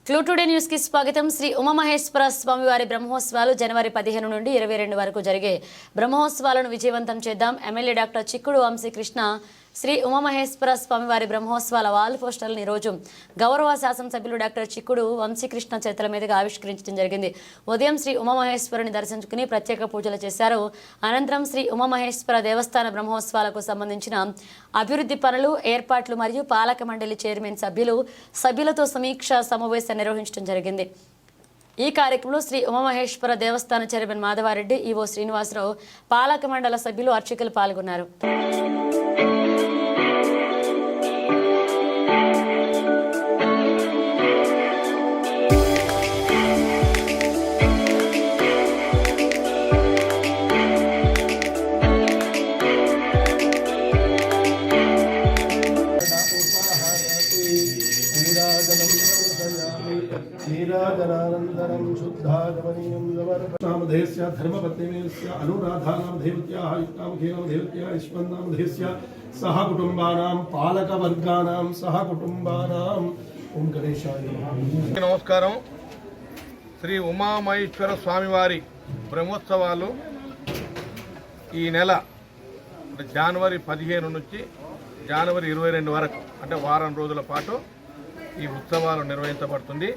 Clue today news కి స్వాగతం. శ్రీ ఉమామహేశ్వర స్వామివారి బ్రహ్మోత్సవాలు జనవరి 15 నుండి 22 వరకు జరిగే బ్రహ్మోత్సవాలను విజయవంతం చేద్దాం. ఎమ్మెల్యే డాక్టర్ చిక్కుడు వంశీకృష్ణ శ్రీ ఉమామహేశ్వర స్వామివారి బ్రహ్మోత్సవాల వాల్ పోస్టర్లను ఈరోజు గౌరవ శాసనసభ్యులు డాక్టర్ చిక్కుడు వంశీకృష్ణ చేతుల మీదుగా ఆవిష్కరించడం జరిగింది. ఉదయం శ్రీ ఉమామహేశ్వరుని దర్శించుకుని ప్రత్యేక పూజలు చేశారు. అనంతరం శ్రీ ఉమామహేశ్వర దేవస్థాన బ్రహ్మోత్సవాలకు సంబంధించిన అభివృద్ధి పనులు, ఏర్పాట్లు మరియు పాలక మండలి చైర్మన్ సభ్యులతో సమీక్ష సమావేశం నిర్వహించడం జరిగింది. ఈ కార్యక్రమంలో శ్రీ ఉమామహేశ్వర దేవస్థాన చైర్మన్ మాధవారెడ్డి, ఈవో శ్రీనివాసరావు, పాలక మండల సభ్యులు, అర్చకులు పాల్గొన్నారు. नीराजनानन्तरं शुद्धागमनीयं नामधेयस्य धर्मपत्नीस्य अनुराधानामधेयत्याः युक्तामधेयत्याः यश्वन्नामधेयस्य सह कुटुम्बानां पालकवर्गाणां सह कुटुम्बानां ओम गणेशाय नमस्कारं. శ్రీ ఉమామహేశ్వర స్వామివారి బ్రహ్మోత్సవాలు ఈ నెల జనవరి 15 నుంచి జనవరి 22 వరకు అంటే వారం రోజుల పాటు ఈ ఉత్సవాలు నిర్వహించబడుతుంది.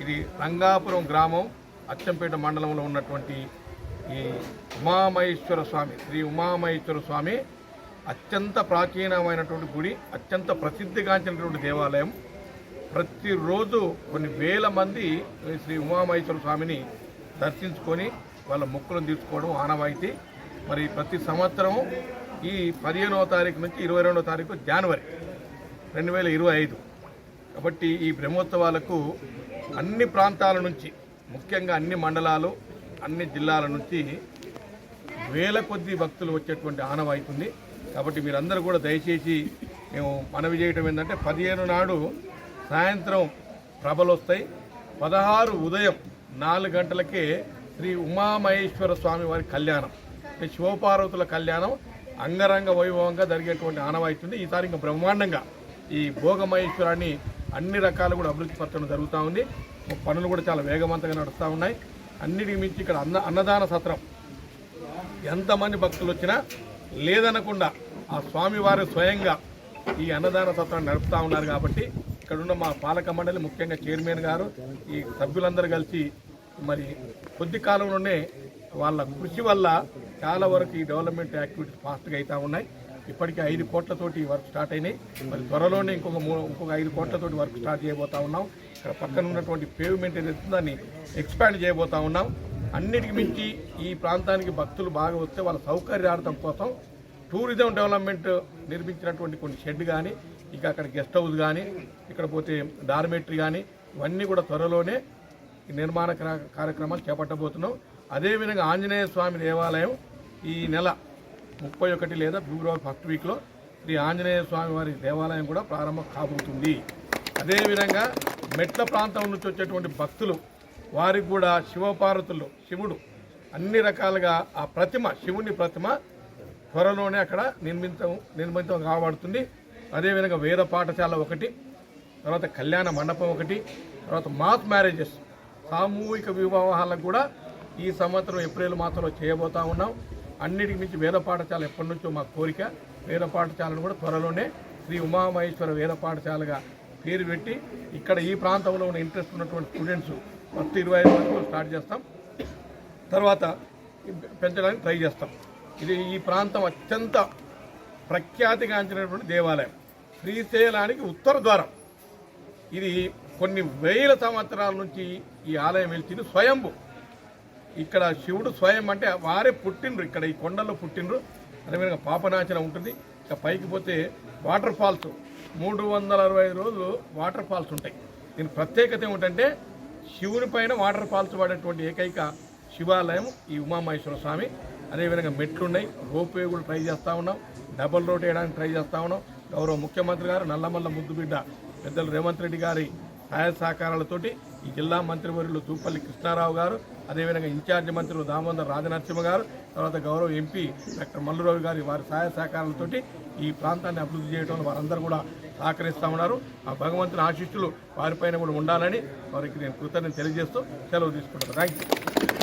ఇది రంగాపురం గ్రామం అచ్చంపేట మండలంలో ఉన్నటువంటి ఈ ఉమామహేశ్వర స్వామి, శ్రీ ఉమామహేశ్వర స్వామి అత్యంత ప్రాచీనమైనటువంటి గుడి, అత్యంత ప్రసిద్ధిగాంచినటువంటి దేవాలయం. ప్రతిరోజు కొన్ని వేల మంది శ్రీ ఉమామహేశ్వర స్వామిని దర్శించుకొని వాళ్ళ మొక్కులను తీర్చుకోవడం ఆనవాయితీ. మరి ప్రతి సంవత్సరం ఈ 15వ తారీఖు నుంచి 22వ తారీఖు జనవరి 2025 కాబట్టి ఈ బ్రహ్మోత్సవాలకు అన్ని ప్రాంతాల నుంచి, ముఖ్యంగా అన్ని మండలాలు, అన్ని జిల్లాల నుంచి వేల కొద్ది భక్తులు వచ్చేటువంటి ఆనవాయితుంది. కాబట్టి మీరందరూ కూడా దయచేసి మేము మనవి చేయటం ఏంటంటే 15 నాడు సాయంత్రం ప్రభలు వస్తాయి. 16 ఉదయం 4 గంటలకే శ్రీ ఉమామహేశ్వర స్వామి వారి కళ్యాణం, శివపార్వతుల కళ్యాణం అంగరంగ వైభవంగా జరిగేటువంటి ఆనవాయితుంది. ఈసారి ఇంకా బ్రహ్మాండంగా ఈ భోగమహేశ్వరాన్ని అన్ని రకాలు కూడా అభివృద్ధి పరచడం జరుగుతూ ఉంది. పనులు కూడా చాలా వేగవంతంగా నడుస్తూ ఉన్నాయి. అన్నిటికి మించి ఇక్కడ అన్నదాన సత్రం ఎంతమంది భక్తులు వచ్చినా లేదనకుండా ఆ స్వామివారు స్వయంగా ఈ అన్నదాన సత్రాన్ని నడుపుతూ ఉన్నారు. కాబట్టి ఇక్కడున్న మా పాలక మండలి, ముఖ్యంగా చైర్మన్ గారు, ఈ సభ్యులందరూ కలిసి మరి కొద్ది కాలంలోనే వాళ్ళ కృషి వల్ల చాలా వరకు ఈ డెవలప్మెంట్ యాక్టివిటీస్ ఫాస్ట్గా అవుతూ ఉన్నాయి. ఇప్పటికే 5 కోట్లతోటి వర్క్ స్టార్ట్ అయినాయి. మరి త్వరలోనే ఇంకొక 5 కోట్లతోటి వర్క్ స్టార్ట్ చేయబోతా ఉన్నాం. ఇక్కడ పక్కన ఉన్నటువంటి పేవ్మెంట్ ఏదైతే దాన్ని ఎక్స్పాండ్ చేయబోతా ఉన్నాం. అన్నిటికి మించి ఈ ప్రాంతానికి భక్తులు బాగా వస్తే వాళ్ళ సౌకర్యార్థం కోసం టూరిజం డెవలప్మెంట్ నిర్మించినటువంటి కొన్ని షెడ్ కానీ, ఇక అక్కడ గెస్ట్ హౌస్ కానీ, ఇక్కడ పోతే డార్మెటరీ కానీ, ఇవన్నీ కూడా త్వరలోనే నిర్మాణ కార్యక్రమాలు చేపట్టబోతున్నాం. అదేవిధంగా ఆంజనేయ స్వామి దేవాలయం ఈ నెల 31 లేదా ఫిబ్రవరి 1st వీక్లో శ్రీ ఆంజనేయ స్వామి వారి దేవాలయం కూడా ప్రారంభం కాబోతుంది. అదేవిధంగా మెట్ల ప్రాంతం నుంచి వచ్చేటువంటి భక్తులు వారికి కూడా శివపార్వతులు, శివుడు అన్ని రకాలుగా ఆ ప్రతిమ, శివుని ప్రతిమ త్వరలోనే అక్కడ నిర్మితం కాబడుతుంది. అదేవిధంగా వేద పాఠశాల ఒకటి, తర్వాత కళ్యాణ మండపం ఒకటి, తర్వాత మాస్ మ్యారేజెస్, సామూహిక వివాహాలకు కూడా ఈ సంవత్సరం ఏప్రిల్ మాసంలో చేయబోతా ఉన్నాం. అన్నిటికి మించి వేద పాఠశాల ఎప్పటి నుంచో మా కోరిక. వేద పాఠశాలను కూడా త్వరలోనే శ్రీ ఉమామహేశ్వర వేద పాఠశాలగా పేరు పెట్టి ఇక్కడ ఈ ప్రాంతంలో ఉన్న ఇంట్రెస్ట్ ఉన్నటువంటి స్టూడెంట్స్ 25 వరకు స్టార్ట్ చేస్తాం. తర్వాత పెంచడానికి ట్రై చేస్తాం. ఇది ఈ ప్రాంతం అత్యంత ప్రఖ్యాతిగాంచినటువంటి దేవాలయం. శ్రీశైలానికి ఉత్తర ద్వారం. ఇది కొన్ని వేల సంవత్సరాల నుంచి ఈ ఆలయం వెళ్తుంది. స్వయంభు. ఇక్కడ శివుడు స్వయం అంటే వారే పుట్టినరు, ఇక్కడ ఈ కొండల్లో పుట్టినరు. అదేవిధంగా పాపనాశనం ఉంటుంది. ఇక పైకి పోతే వాటర్ ఫాల్స్ 365 రోజులు వాటర్ ఫాల్స్ ఉంటాయి. దీని ప్రత్యేకత ఏమిటంటే శివుని పైన వాటర్ ఫాల్స్ పడేటువంటి ఏకైక శివాలయం ఈ ఉమామహేశ్వర స్వామి. అదేవిధంగా మెట్లున్నాయి, రోప్వే కూడా ట్రై చేస్తూ ఉన్నాం, డబల్ రోడ్ వేయడానికి ట్రై చేస్తూ ఉన్నాం. గౌరవ ముఖ్యమంత్రి గారు నల్లమల్ల ముద్దుబిడ్డ పెద్దలు రేవంత్ రెడ్డి గారి సహాయ సహకారాలతోటి ఈ జిల్లా మంత్రివర్యులు తూపల్లి కృష్ణారావు గారు, అదేవిధంగా ఇన్ఛార్జి మంత్రులు దామోదర్ రాజనరసింహ గారు, తర్వాత గౌరవ ఎంపీ డాక్టర్ మల్లురావు గారి వారి సహాయ సహకారాలతోటి ఈ ప్రాంతాన్ని అభివృద్ధి చేయడంలో వారందరూ కూడా సహకరిస్తూ ఉన్నారు. ఆ భగవంతుని ఆశీస్సులు వారిపైన కూడా ఉండాలని వారికి నేను కృతజ్ఞతలు తెలియజేస్తూ సెలవు తీసుకుంటాను. Thank you.